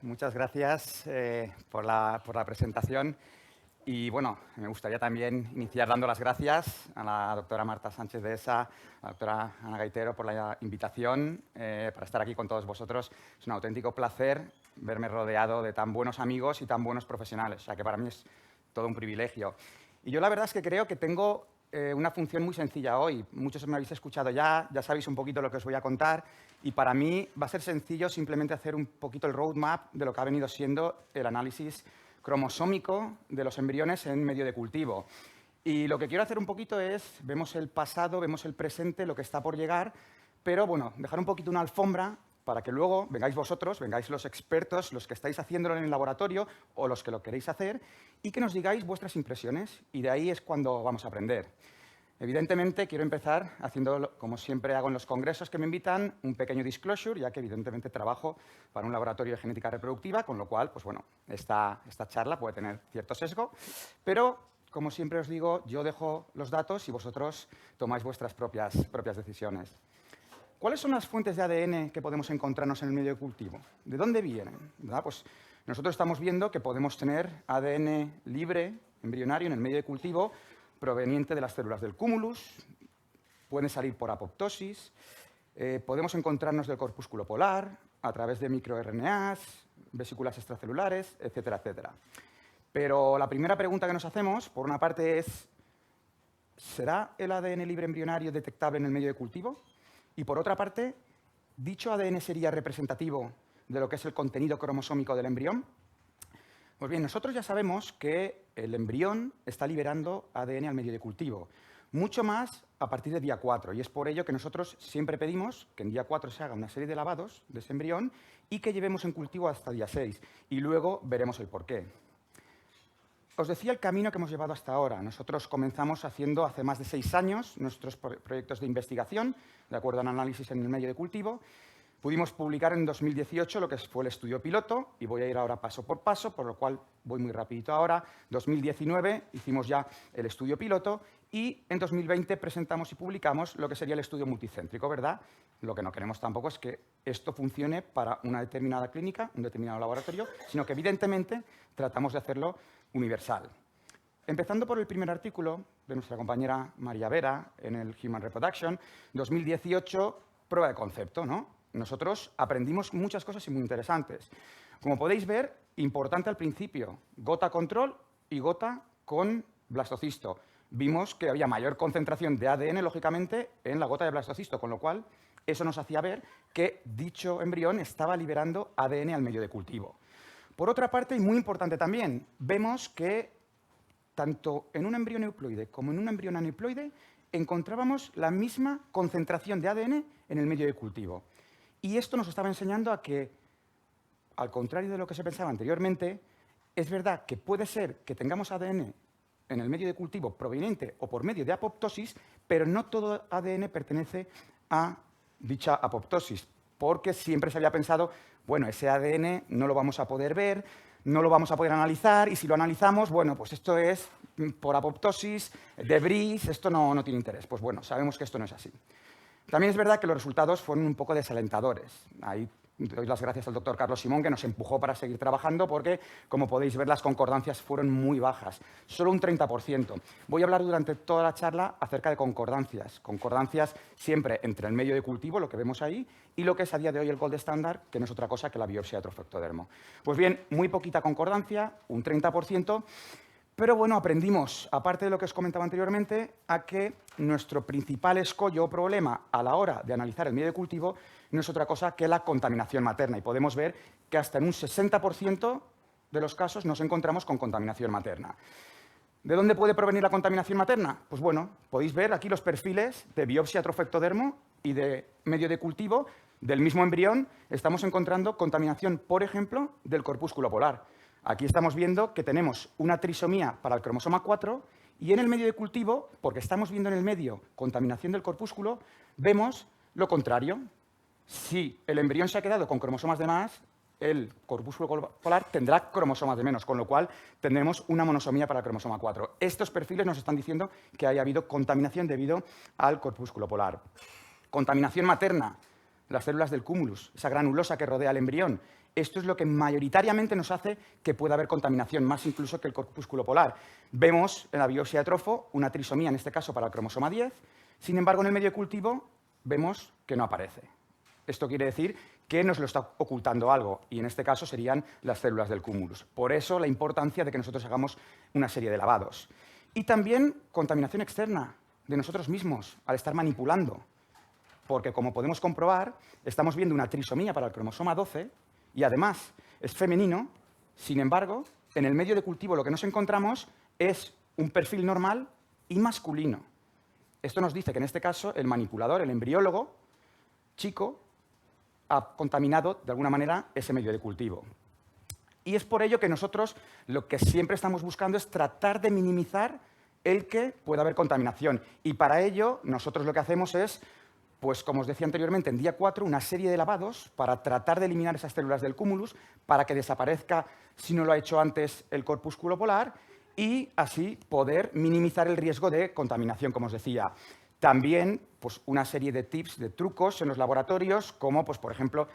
Muchas gracias por la presentación. Y bueno, me gustaría también iniciar dando las gracias a la doctora Marta Sánchez de ESA, a la doctora Ana Gaitero por la invitación para estar aquí con todos vosotros. Es un auténtico placer verme rodeado de tan buenos amigos y tan buenos profesionales, o sea que para mí es todo un privilegio. Y yo la verdad es que creo que tengo una función muy sencilla hoy. Muchos me habéis escuchado ya sabéis un poquito lo que os voy a contar y para mí va a ser sencillo simplemente hacer un poquito el roadmap de lo que ha venido siendo el análisis cromosómico de los embriones en medio de cultivo. Y lo que quiero hacer un poquito es, vemos el pasado, vemos el presente, lo que está por llegar, pero bueno, dejar un poquito una alfombra para que luego vengáis vosotros, vengáis los expertos, los que estáis haciéndolo en el laboratorio o los que lo queréis hacer, y que nos digáis vuestras impresiones, y de ahí es cuando vamos a aprender. Evidentemente, quiero empezar haciendo, como siempre hago en los congresos que me invitan, un pequeño disclosure, ya que evidentemente trabajo para un laboratorio de genética reproductiva, con lo cual, pues bueno, esta charla puede tener cierto sesgo, pero, como siempre os digo, yo dejo los datos y vosotros tomáis vuestras propias decisiones. ¿Cuáles son las fuentes de ADN que podemos encontrarnos en el medio de cultivo? ¿De dónde vienen? ¿Verdad? Pues nosotros estamos viendo que podemos tener ADN libre, embrionario, en el medio de cultivo, proveniente de las células del cúmulus, pueden salir por apoptosis, podemos encontrarnos del corpúsculo polar, a través de microRNAs, vesículas extracelulares, etcétera, etcétera. Pero la primera pregunta que nos hacemos, por una parte, es ¿será el ADN libre embrionario detectable en el medio de cultivo? Y por otra parte, ¿dicho ADN sería representativo de lo que es el contenido cromosómico del embrión? Pues bien, nosotros ya sabemos que el embrión está liberando ADN al medio de cultivo, mucho más a partir de día 4, y es por ello que nosotros siempre pedimos que en día 4 se haga una serie de lavados de ese embrión y que llevemos en cultivo hasta día 6, y luego veremos el porqué. Os decía el camino que hemos llevado hasta ahora. Nosotros comenzamos haciendo hace más de 6 años nuestros proyectos de investigación, de acuerdo al análisis en el medio de cultivo. Pudimos publicar en 2018 lo que fue el estudio piloto, y voy a ir ahora paso por paso, por lo cual voy muy rapidito ahora. 2019 hicimos ya el estudio piloto y en 2020 presentamos y publicamos lo que sería el estudio multicéntrico, ¿verdad? Lo que no queremos tampoco es que esto funcione para una determinada clínica, un determinado laboratorio, sino que evidentemente tratamos de hacerlo universal. Empezando por el primer artículo de nuestra compañera María Vera en el Human Reproduction, 2018, prueba de concepto, ¿no? Nosotros aprendimos muchas cosas y muy interesantes. Como podéis ver, importante al principio, gota control y gota con blastocisto. Vimos que había mayor concentración de ADN, lógicamente, en la gota de blastocisto, con lo cual eso nos hacía ver que dicho embrión estaba liberando ADN al medio de cultivo. Por otra parte, y muy importante también, vemos que tanto en un embrión euploide como en un embrión aneuploide encontrábamos la misma concentración de ADN en el medio de cultivo. Y esto nos estaba enseñando a que, al contrario de lo que se pensaba anteriormente, es verdad que puede ser que tengamos ADN en el medio de cultivo proveniente o por medio de apoptosis, pero no todo ADN pertenece a dicha apoptosis, porque siempre se había pensado, bueno, ese ADN no lo vamos a poder ver, no lo vamos a poder analizar, y si lo analizamos, bueno, pues esto es por apoptosis, debris, esto no tiene interés. Pues bueno, sabemos que esto no es así. También es verdad que los resultados fueron un poco desalentadores. Ahí doy las gracias al doctor Carlos Simón, que nos empujó para seguir trabajando porque, como podéis ver, las concordancias fueron muy bajas, solo un 30%. Voy a hablar durante toda la charla acerca de concordancias. Concordancias siempre entre el medio de cultivo, lo que vemos ahí, y lo que es a día de hoy el gold standard, que no es otra cosa que la biopsia de trofectodermo. Pues bien, muy poquita concordancia, un 30%, pero bueno, aprendimos, aparte de lo que os comentaba anteriormente, a que nuestro principal escollo o problema a la hora de analizar el medio de cultivo no es otra cosa que la contaminación materna. Y podemos ver que hasta en un 60% de los casos nos encontramos con contaminación materna. ¿De dónde puede provenir la contaminación materna? Pues bueno, podéis ver aquí los perfiles de biopsia trofectodermo y de medio de cultivo del mismo embrión. Estamos encontrando contaminación, por ejemplo, del corpúsculo polar. Aquí estamos viendo que tenemos una trisomía para el cromosoma 4 y en el medio de cultivo, porque estamos viendo en el medio contaminación del corpúsculo, vemos lo contrario. Si el embrión se ha quedado con cromosomas de más, el corpúsculo polar tendrá cromosomas de menos, con lo cual tendremos una monosomía para el cromosoma 4. Estos perfiles nos están diciendo que haya habido contaminación debido al corpúsculo polar. Contaminación materna, las células del cúmulus, esa granulosa que rodea al embrión. Esto es lo que mayoritariamente nos hace que pueda haber contaminación, más incluso que el corpúsculo polar. Vemos en la biopsia de trofo una trisomía, en este caso para el cromosoma 10, sin embargo, en el medio de cultivo vemos que no aparece. Esto quiere decir que nos lo está ocultando algo, y en este caso serían las células del cúmulus. Por eso la importancia de que nosotros hagamos una serie de lavados. Y también contaminación externa de nosotros mismos, al estar manipulando. Porque, como podemos comprobar, estamos viendo una trisomía para el cromosoma 12, y además es femenino. Sin embargo, en el medio de cultivo lo que nos encontramos es un perfil normal y masculino. Esto nos dice que en este caso el manipulador, el embriólogo, chico, ha contaminado de alguna manera ese medio de cultivo. Y es por ello que nosotros lo que siempre estamos buscando es tratar de minimizar el que pueda haber contaminación. Y para ello nosotros lo que hacemos es, pues como os decía anteriormente, en día 4, una serie de lavados para tratar de eliminar esas células del cúmulus, para que desaparezca, si no lo ha hecho antes, el corpúsculo polar, y así poder minimizar el riesgo de contaminación, como os decía. También pues, una serie de tips, de trucos en los laboratorios, como pues, por ejemplo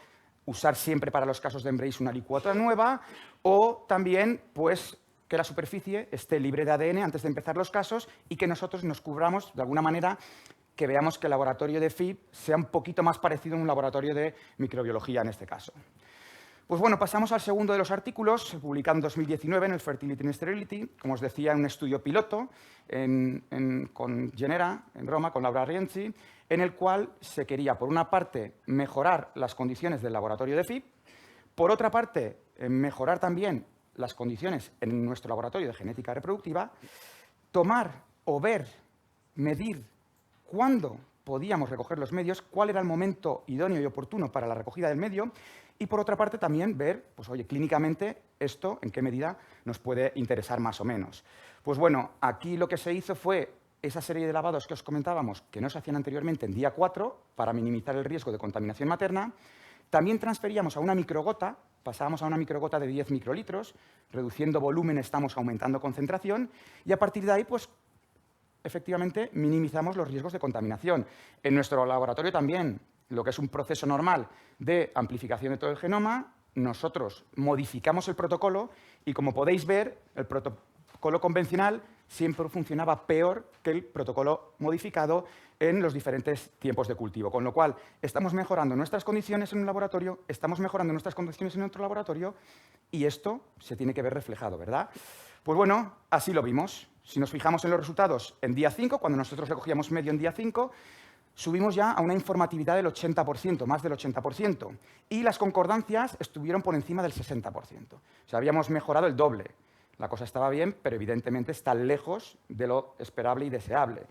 usar siempre para los casos de Embrace una licuadora nueva, o también pues, que la superficie esté libre de ADN antes de empezar los casos y que nosotros nos cubramos de alguna manera, que veamos que el laboratorio de FIB sea un poquito más parecido a un laboratorio de microbiología en este caso. Pues bueno, pasamos al segundo de los artículos, publicado en 2019 en el Fertility and Sterility, como os decía, en un estudio piloto con Genera, en Roma, con Laura Rienzi, en el cual se quería, por una parte, mejorar las condiciones del laboratorio de FIB, por otra parte, mejorar también las condiciones en nuestro laboratorio de genética reproductiva, tomar o ver, medir cuándo podíamos recoger los medios, cuál era el momento idóneo y oportuno para la recogida del medio, y por otra parte también ver, pues oye, clínicamente esto en qué medida nos puede interesar más o menos. Pues bueno, aquí lo que se hizo fue esa serie de lavados que os comentábamos, que no se hacían anteriormente en día 4, para minimizar el riesgo de contaminación materna. También transferíamos a una microgota, pasábamos a una microgota de 10 microlitros, reduciendo volumen estamos aumentando concentración, y a partir de ahí, pues, efectivamente, minimizamos los riesgos de contaminación. En nuestro laboratorio también, lo que es un proceso normal de amplificación de todo el genoma, nosotros modificamos el protocolo y, como podéis ver, el protocolo convencional siempre funcionaba peor que el protocolo modificado en los diferentes tiempos de cultivo. Con lo cual, estamos mejorando nuestras condiciones en un laboratorio, estamos mejorando nuestras condiciones en otro laboratorio, y esto se tiene que ver reflejado, ¿verdad? Pues bueno, así lo vimos. Si nos fijamos en los resultados en día 5, cuando nosotros recogíamos medio en día 5, subimos ya a una informatividad del 80%, más del 80%, y las concordancias estuvieron por encima del 60%. O sea, habíamos mejorado el doble. La cosa estaba bien, pero evidentemente está lejos de lo esperable y deseable.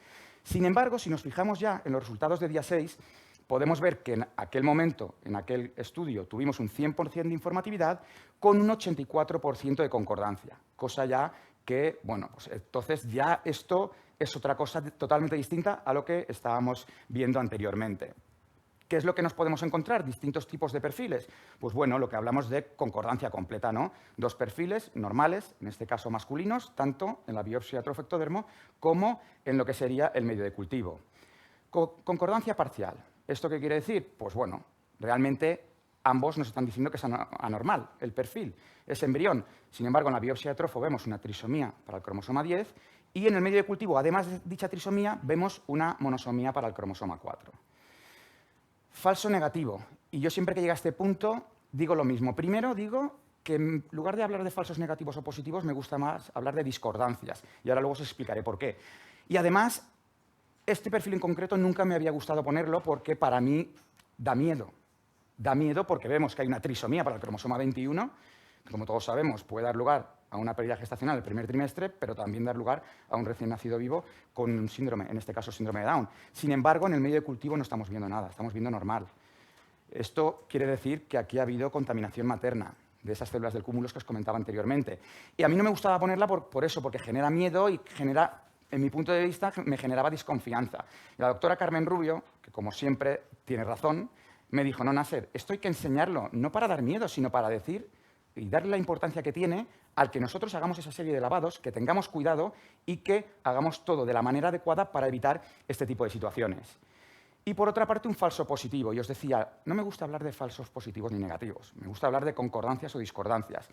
Sin embargo, si nos fijamos ya en los resultados de día 6, podemos ver que en aquel momento, en aquel estudio, tuvimos un 100% de informatividad con un 84% de concordancia, cosa ya que, bueno, pues entonces ya esto es otra cosa totalmente distinta a lo que estábamos viendo anteriormente. ¿Qué es lo que nos podemos encontrar? Distintos tipos de perfiles. Pues bueno, lo que hablamos de concordancia completa, ¿no? Dos perfiles normales, en este caso masculinos, tanto en la biopsia trofectodermo como en lo que sería el medio de cultivo. Concordancia parcial. ¿Esto qué quiere decir? Pues bueno, realmente ambos nos están diciendo que es anormal el perfil, es embrión. Sin embargo, en la biopsia de trofo vemos una trisomía para el cromosoma 10 y en el medio de cultivo, además de dicha trisomía, vemos una monosomía para el cromosoma 4. Falso negativo. Y yo siempre que llega a este punto digo lo mismo. Primero digo que en lugar de hablar de falsos negativos o positivos, me gusta más hablar de discordancias. Y ahora luego os explicaré por qué. Y además, este perfil en concreto nunca me había gustado ponerlo porque para mí da miedo. Da miedo porque vemos que hay una trisomía para el cromosoma 21, que como todos sabemos puede dar lugar a una pérdida gestacional el primer trimestre, pero también dar lugar a un recién nacido vivo con un síndrome, en este caso síndrome de Down. Sin embargo, en el medio de cultivo no estamos viendo nada, estamos viendo normal. Esto quiere decir que aquí ha habido contaminación materna de esas células del cúmulo que os comentaba anteriormente. Y a mí no me gustaba ponerla por eso, porque genera miedo y genera, en mi punto de vista, me generaba desconfianza. Y la doctora Carmen Rubio, que como siempre tiene razón, me dijo, no, Nasser, esto hay que enseñarlo, no para dar miedo, sino para decir y darle la importancia que tiene al que nosotros hagamos esa serie de lavados, que tengamos cuidado y que hagamos todo de la manera adecuada para evitar este tipo de situaciones. Y por otra parte, un falso positivo. Y os decía, no me gusta hablar de falsos positivos ni negativos, me gusta hablar de concordancias o discordancias.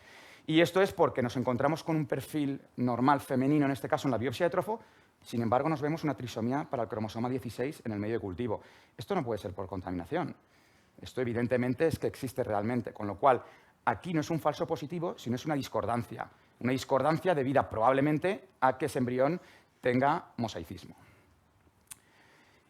Y esto es porque nos encontramos con un perfil normal femenino, en este caso en la biopsia de trofo, sin embargo nos vemos una trisomía para el cromosoma 16 en el medio de cultivo. Esto no puede ser por contaminación. Esto evidentemente es que existe realmente, con lo cual aquí no es un falso positivo, sino es una discordancia debida probablemente a que ese embrión tenga mosaicismo.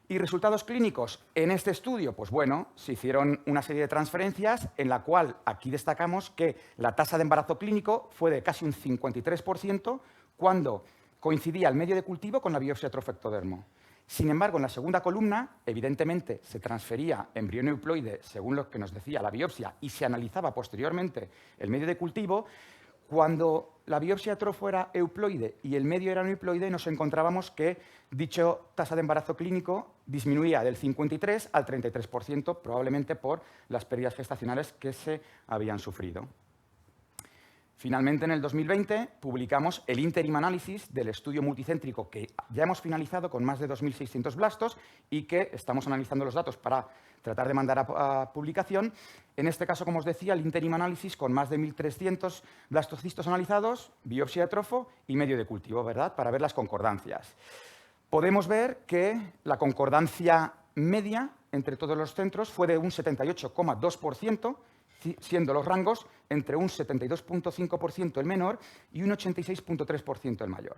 ¿Y resultados clínicos? En este estudio, pues bueno, se hicieron una serie de transferencias en la cual aquí destacamos que la tasa de embarazo clínico fue de casi un 53% cuando coincidía el medio de cultivo con la biopsia trofectodermo. Sin embargo, en la segunda columna, evidentemente, se transfería embrión euploide según lo que nos decía la biopsia y se analizaba posteriormente el medio de cultivo. Cuando la biopsia de trofo era euploide y el medio era no euploide, nos encontrábamos que dicha tasa de embarazo clínico disminuía del 53 al 33%, probablemente por las pérdidas gestacionales que se habían sufrido. Finalmente, en el 2020, publicamos el interim análisis del estudio multicéntrico que ya hemos finalizado con más de 2.600 blastos y que estamos analizando los datos para tratar de mandar a publicación. En este caso, como os decía, el interim análisis con más de 1.300 blastocistos analizados, biopsia de trofo y medio de cultivo, ¿verdad?, para ver las concordancias. Podemos ver que la concordancia media entre todos los centros fue de un 78,2%, siendo los rangos entre un 72,5% el menor y un 86,3% el mayor.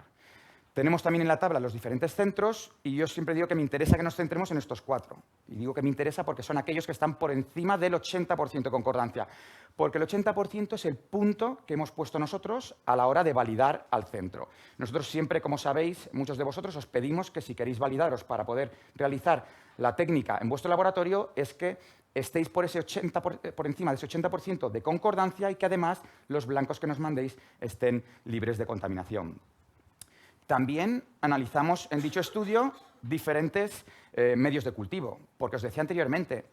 Tenemos también en la tabla los diferentes centros y yo siempre digo que me interesa que nos centremos en estos 4. Y digo que me interesa porque son aquellos que están por encima del 80% de concordancia, porque el 80% es el punto que hemos puesto nosotros a la hora de validar al centro. Nosotros siempre, como sabéis, muchos de vosotros os pedimos que si queréis validaros para poder realizar la técnica en vuestro laboratorio es que estéis por encima de ese 80% de concordancia y que además los blancos que nos mandéis estén libres de contaminación. También analizamos en dicho estudio diferentes medios de cultivo, porque os decía anteriormente,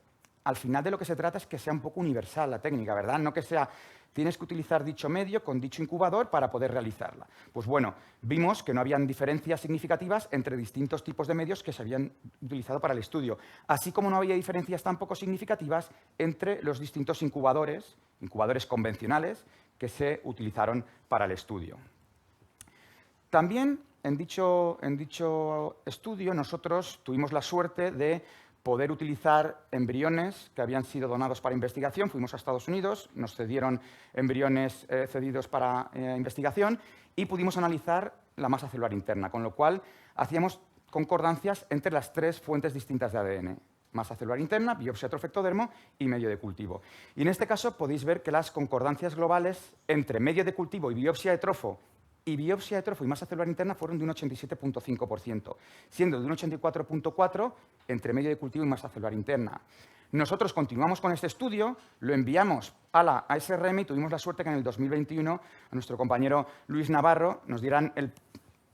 al final de lo que se trata es que sea un poco universal la técnica, ¿verdad? No que sea, tienes que utilizar dicho medio con dicho incubador para poder realizarla. Pues bueno, vimos que no habían diferencias significativas entre distintos tipos de medios que se habían utilizado para el estudio, así como no había diferencias tampoco significativas entre los distintos incubadores convencionales que se utilizaron para el estudio. También en dicho estudio nosotros tuvimos la suerte de poder utilizar embriones que habían sido donados para investigación. Fuimos a Estados Unidos, nos cedieron embriones cedidos para investigación y pudimos analizar la masa celular interna, con lo cual hacíamos concordancias entre las 3 fuentes distintas de ADN. Masa celular interna, biopsia trofectodermo y medio de cultivo. Y en este caso podéis ver que las concordancias globales entre medio de cultivo y biopsia de trofo y masa celular interna fueron de un 87,5%, siendo de un 84,4% entre medio de cultivo y masa celular interna. Nosotros continuamos con este estudio, lo enviamos a la ASRM y tuvimos la suerte que en el 2021 a nuestro compañero Luis Navarro nos dieran el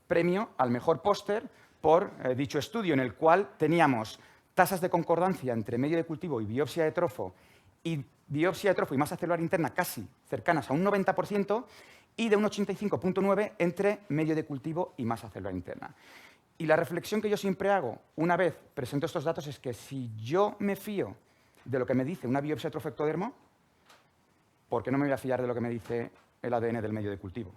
premio al mejor póster por dicho estudio, en el cual teníamos tasas de concordancia entre medio de cultivo y biopsia de trofo y masa celular interna casi cercanas a un 90%, y de un 85,9% entre medio de cultivo y masa celular interna. Y la reflexión que yo siempre hago una vez presento estos datos es que si yo me fío de lo que me dice una biopsia trofectodermo, ¿por qué no me voy a fiar de lo que me dice el ADN del medio de cultivo?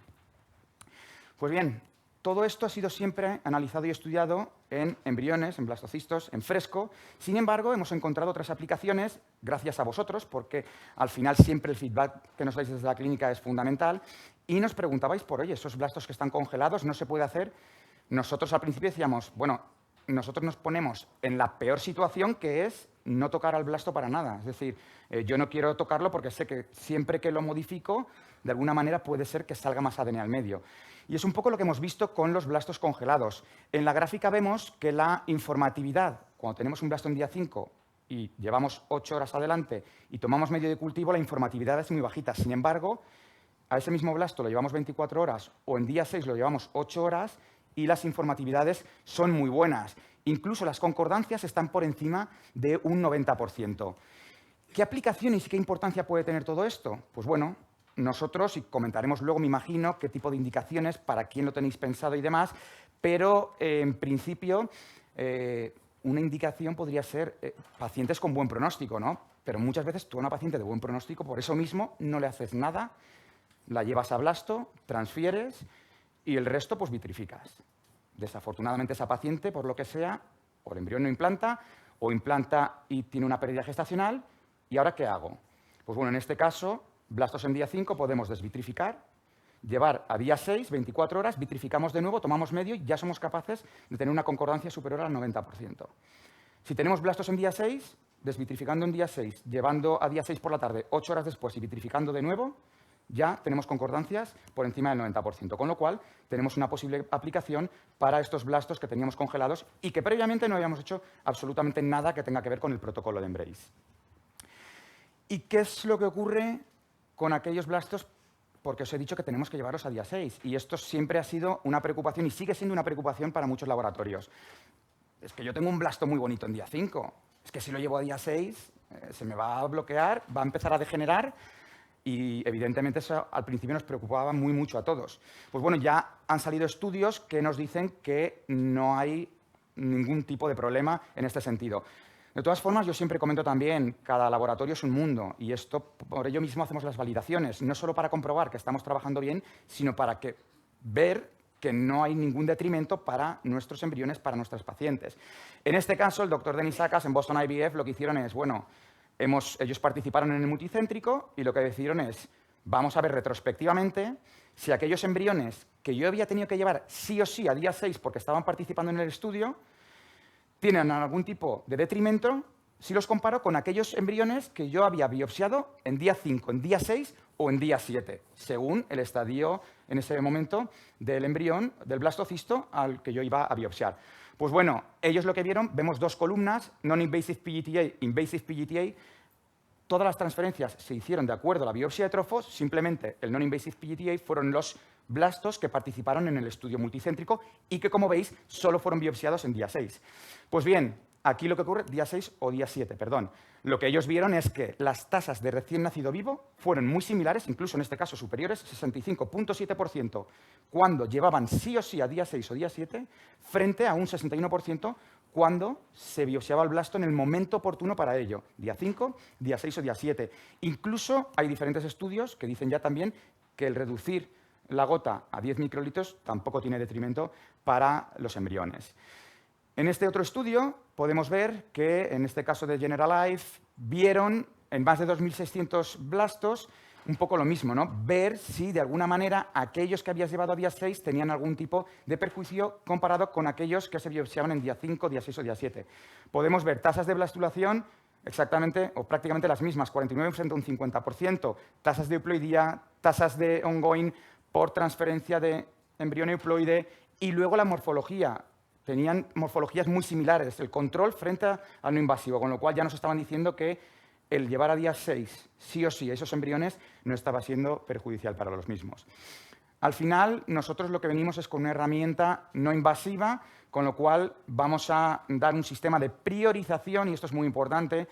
Pues bien, todo esto ha sido siempre analizado y estudiado en embriones, en blastocistos, en fresco. Sin embargo, hemos encontrado otras aplicaciones, gracias a vosotros, porque al final siempre el feedback que nos dais desde la clínica es fundamental. Y nos preguntabais por, oye, esos blastos que están congelados, ¿no se puede hacer? Nosotros al principio decíamos, bueno, nosotros nos ponemos en la peor situación, que es no tocar al blasto para nada. Es decir, yo no quiero tocarlo porque sé que siempre que lo modifico, de alguna manera puede ser que salga más ADN al medio. Y es un poco lo que hemos visto con los blastos congelados. En la gráfica vemos que la informatividad, cuando tenemos un blasto en día 5 y llevamos 8 horas adelante y tomamos medio de cultivo, la informatividad es muy bajita. Sin embargo, a ese mismo blasto lo llevamos 24 horas o en día 6 lo llevamos 8 horas y las informatividades son muy buenas. Incluso las concordancias están por encima de un 90%. ¿Qué aplicaciones y qué importancia puede tener todo esto? Pues bueno, nosotros, y comentaremos luego, me imagino, qué tipo de indicaciones, para quién lo tenéis pensado y demás, pero en principio una indicación podría ser pacientes con buen pronóstico, ¿no? Pero muchas veces tú a una paciente de buen pronóstico, por eso mismo, no le haces nada, la llevas a blasto, transfieres y el resto pues vitrificas. Desafortunadamente esa paciente, por lo que sea, o el embrión no implanta, o implanta y tiene una pérdida gestacional, ¿y ahora qué hago? Pues bueno, en este caso, blastos en día 5 podemos desvitrificar, llevar a día 6, 24 horas, vitrificamos de nuevo, tomamos medio y ya somos capaces de tener una concordancia superior al 90%. Si tenemos blastos en día 6, desvitrificando en día 6, llevando a día 6 por la tarde, 8 horas después y vitrificando de nuevo, ya tenemos concordancias por encima del 90%, con lo cual tenemos una posible aplicación para estos blastos que teníamos congelados y que previamente no habíamos hecho absolutamente nada que tenga que ver con el protocolo de Embrace. ¿Y qué es lo que ocurre con aquellos blastos? Porque os he dicho que tenemos que llevarlos a día 6 y esto siempre ha sido una preocupación y sigue siendo una preocupación para muchos laboratorios. Es que yo tengo un blasto muy bonito en día 5, es que si lo llevo a día 6 se me va a bloquear, va a empezar a degenerar y evidentemente eso al principio nos preocupaba mucho a todos. Pues bueno, ya han salido estudios que nos dicen que no hay ningún tipo de problema en este sentido. De todas formas, yo siempre comento también, cada laboratorio es un mundo y esto por ello mismo hacemos las validaciones, no solo para comprobar que estamos trabajando bien, sino para ver que no hay ningún detrimento para nuestros embriones, para nuestras pacientes. En este caso, el doctor Denis Sacas en Boston IVF lo que hicieron es, bueno, ellos participaron en el multicéntrico y lo que decidieron es, vamos a ver retrospectivamente si aquellos embriones que yo había tenido que llevar sí o sí a día 6 porque estaban participando en el estudio, tienen algún tipo de detrimento si los comparo con aquellos embriones que yo había biopsiado en día 5, en día 6 o en día 7, según el estadio en ese momento del embrión, del blastocisto al que yo iba a biopsiar. Pues bueno, ellos lo que vieron, vemos dos columnas, Non-Invasive PGTA, Invasive PGTA. Todas las transferencias se hicieron de acuerdo a la biopsia de trofos, simplemente el Non-Invasive PGTA fueron los blastos que participaron en el estudio multicéntrico y que, como veis, solo fueron biopsiados en día 6. Pues bien, aquí lo que ocurre, día 6 o día 7, perdón. Lo que ellos vieron es que las tasas de recién nacido vivo fueron muy similares, incluso en este caso superiores, 65.7%, cuando llevaban sí o sí a día 6 o día 7, frente a un 61% cuando se biopsiaba el blasto en el momento oportuno para ello, día 5, día 6 o día 7. Incluso hay diferentes estudios que dicen ya también que el reducir la gota a 10 microlitros tampoco tiene detrimento para los embriones. En este otro estudio podemos ver que, en este caso de General Life, vieron en más de 2.600 blastos un poco lo mismo, ¿no? Ver si de alguna manera aquellos que habías llevado a día 6 tenían algún tipo de perjuicio comparado con aquellos que se biopsiaban en día 5, día 6 o día 7. Podemos ver tasas de blastulación exactamente o prácticamente las mismas, 49 frente a un 50%, tasas de euploidía, tasas de ongoing por transferencia de embrión euploide y luego la morfología. Tenían morfologías muy similares, el control frente al no invasivo, con lo cual ya nos estaban diciendo que el llevar a día 6 sí o sí esos embriones no estaba siendo perjudicial para los mismos. Al final, nosotros lo que venimos es con una herramienta no invasiva, con lo cual vamos a dar un sistema de priorización, y esto es muy importante.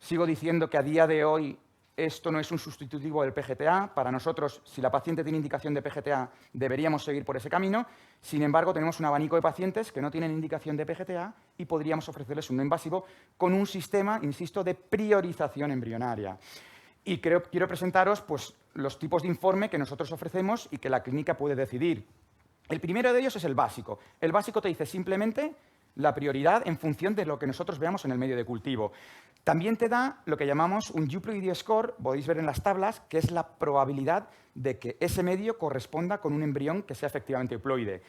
Sigo diciendo que a día de hoy esto no es un sustitutivo del PGTA. Para nosotros, si la paciente tiene indicación de PGTA, deberíamos seguir por ese camino. Sin embargo, tenemos un abanico de pacientes que no tienen indicación de PGTA y podríamos ofrecerles un no invasivo con un sistema, insisto, de priorización embrionaria. Y quiero presentaros pues, los tipos de informe que nosotros ofrecemos y que la clínica puede decidir. El primero de ellos es el básico. El básico te dice simplemente la prioridad en función de lo que nosotros veamos en el medio de cultivo. También te da lo que llamamos un euploidy score, podéis ver en las tablas, que es la probabilidad de que ese medio corresponda con un embrión que sea efectivamente euploide.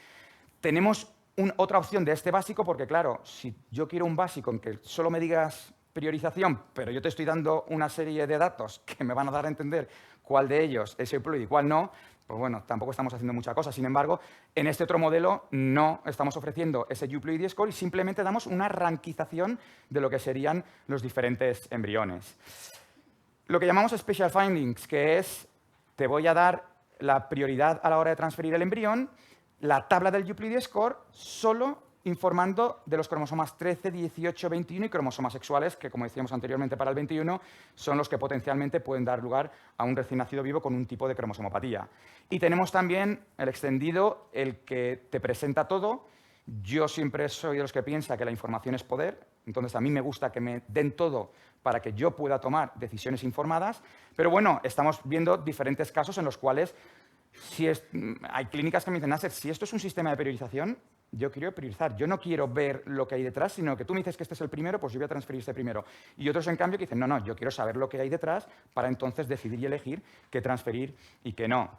Tenemos otra opción de este básico porque, claro, si yo quiero un básico en que solo me digas priorización, pero yo te estoy dando una serie de datos que me van a dar a entender cuál de ellos es euploide y cuál no, pues bueno, tampoco estamos haciendo mucha cosa. Sin embargo, en este otro modelo no estamos ofreciendo ese euploidy score y simplemente damos una ranquización de lo que serían los diferentes embriones. Lo que llamamos special findings, que es, te voy a dar la prioridad a la hora de transferir el embrión, la tabla del euploidy score, solo informando de los cromosomas 13, 18, 21 y cromosomas sexuales, que, como decíamos anteriormente para el 21, son los que potencialmente pueden dar lugar a un recién nacido vivo con un tipo de cromosomopatía. Y tenemos también el extendido, el que te presenta todo, Yo siempre soy de los que piensa que la información es poder, entonces a mí me gusta que me den todo para que yo pueda tomar decisiones informadas, pero bueno, estamos viendo diferentes casos en los cuales hay clínicas que me dicen, Nasser, si esto es un sistema de priorización, yo quiero priorizar. Yo no quiero ver lo que hay detrás, sino que tú me dices que este es el primero, pues yo voy a transferir este primero. Y otros, en cambio, que dicen, no, yo quiero saber lo que hay detrás para entonces decidir y elegir qué transferir y qué no.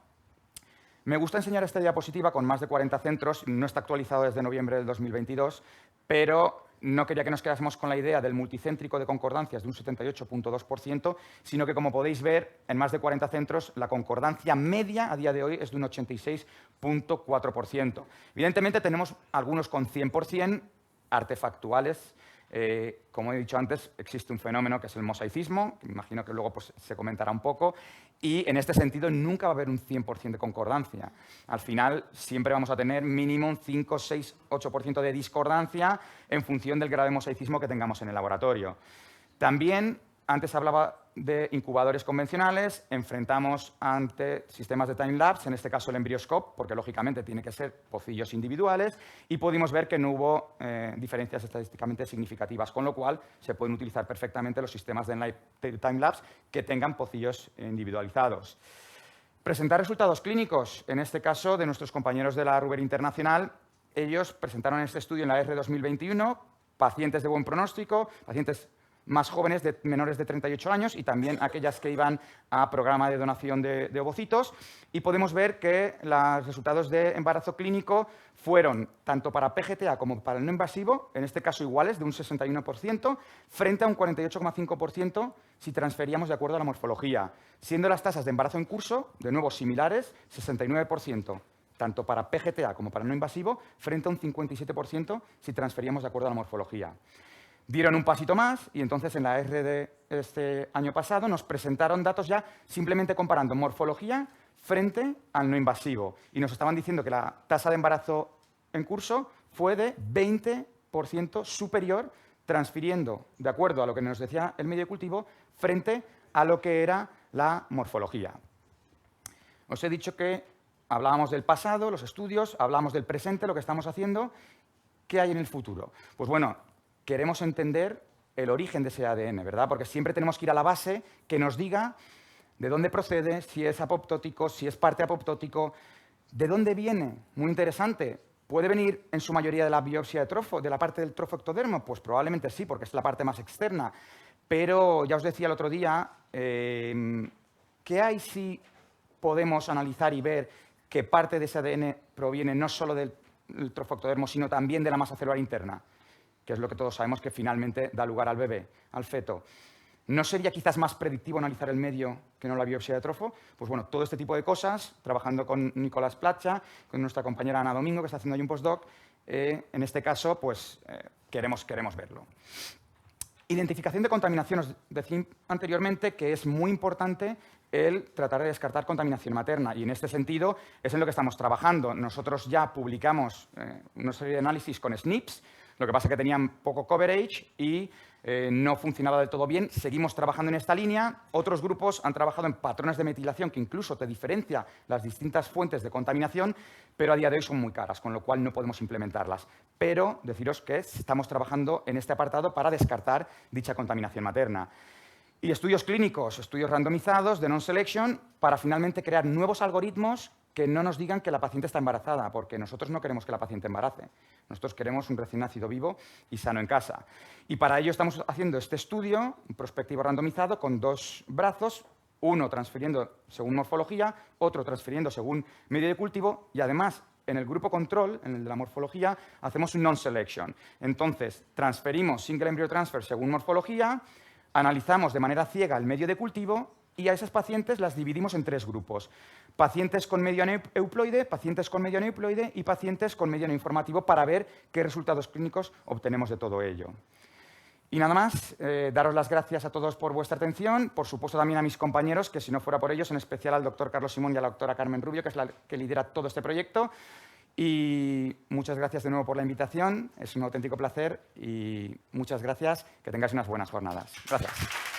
Me gusta enseñar esta diapositiva con más de 40 centros, no está actualizado desde noviembre del 2022, pero no quería que nos quedásemos con la idea del multicéntrico de concordancias de un 78,2%, sino que, como podéis ver, en más de 40 centros la concordancia media a día de hoy es de un 86,4%. Evidentemente tenemos algunos con 100% artefactuales. Como he dicho antes, existe un fenómeno que es el mosaicismo, que me imagino que luego pues, se comentará un poco, y en este sentido nunca va a haber un 100% de concordancia. Al final siempre vamos a tener mínimo un 5, 6, 8% de discordancia en función del grado de mosaicismo que tengamos en el laboratorio. También, antes hablaba de incubadores convencionales, enfrentamos ante sistemas de time-lapse, en este caso el Embryoscope, porque lógicamente tiene que ser pocillos individuales, y pudimos ver que no hubo diferencias estadísticamente significativas, con lo cual se pueden utilizar perfectamente los sistemas de time-lapse que tengan pocillos individualizados. Presentar resultados clínicos, en este caso de nuestros compañeros de la Ruber Internacional. Ellos presentaron este estudio en la R 2021, pacientes de buen pronóstico, pacientes más jóvenes, de menores de 38 años, y también aquellas que iban a programa de donación de ovocitos. Y podemos ver que los resultados de embarazo clínico fueron, tanto para PGTA como para el no invasivo, en este caso iguales, de un 61%, frente a un 48,5% si transferíamos de acuerdo a la morfología, siendo las tasas de embarazo en curso, de nuevo similares, 69%. Tanto para PGTA como para no invasivo, frente a un 57% si transferíamos de acuerdo a la morfología. Dieron un pasito más y entonces en la R de este año pasado nos presentaron datos ya simplemente comparando morfología frente al no invasivo. Y nos estaban diciendo que la tasa de embarazo en curso fue de 20% superior, transfiriendo de acuerdo a lo que nos decía el medio de cultivo frente a lo que era la morfología. Os he dicho que hablábamos del pasado, los estudios, hablamos del presente, lo que estamos haciendo. ¿Qué hay en el futuro? Pues bueno, queremos entender el origen de ese ADN, ¿verdad? Porque siempre tenemos que ir a la base que nos diga de dónde procede, si es apoptótico, si es parte apoptótico, de dónde viene. Muy interesante. ¿Puede venir en su mayoría de la biopsia de trofo, de la parte del trofo ectodermo? Pues probablemente sí, porque es la parte más externa. Pero ya os decía el otro día, ¿qué hay si podemos analizar y ver que parte de ese ADN proviene no solo del trofo ectodermo, sino también de la masa celular interna? Que es lo que todos sabemos que finalmente da lugar al bebé, al feto. ¿No sería quizás más predictivo analizar el medio que no la biopsia de trofo? Pues bueno, todo este tipo de cosas, trabajando con Nicolás Placha, con nuestra compañera Ana Domingo, que está haciendo ahí un postdoc, en este caso, pues queremos verlo. Identificación de contaminación. Os decía anteriormente que es muy importante el tratar de descartar contaminación materna, y en este sentido es en lo que estamos trabajando. Nosotros ya publicamos una serie de análisis con SNPs, lo que pasa es que tenían poco coverage y no funcionaba del todo bien. Seguimos trabajando en esta línea. Otros grupos han trabajado en patrones de metilación que incluso te diferencia las distintas fuentes de contaminación, pero a día de hoy son muy caras, con lo cual no podemos implementarlas. Pero deciros que estamos trabajando en este apartado para descartar dicha contaminación materna. Y estudios clínicos, estudios randomizados de non-selection, para finalmente crear nuevos algoritmos que no nos digan que la paciente está embarazada, porque nosotros no queremos que la paciente embarace. Nosotros queremos un recién nacido vivo y sano en casa. Y para ello estamos haciendo este estudio, un prospectivo randomizado, con dos brazos, uno transfiriendo según morfología, otro transfiriendo según medio de cultivo, y además en el grupo control, en el de la morfología, hacemos un non-selection. Entonces, transferimos single embryo transfer según morfología, analizamos de manera ciega el medio de cultivo y a esas pacientes las dividimos en tres grupos. Pacientes con medio aneuploide, pacientes con medio aneuploide y pacientes con medio aneoinformativo, para ver qué resultados clínicos obtenemos de todo ello. Y nada más, daros las gracias a todos por vuestra atención, por supuesto también a mis compañeros, que si no fuera por ellos, en especial al doctor Carlos Simón y a la doctora Carmen Rubio, que es la que lidera todo este proyecto. Y muchas gracias de nuevo por la invitación, es un auténtico placer y muchas gracias, que tengáis unas buenas jornadas. Gracias.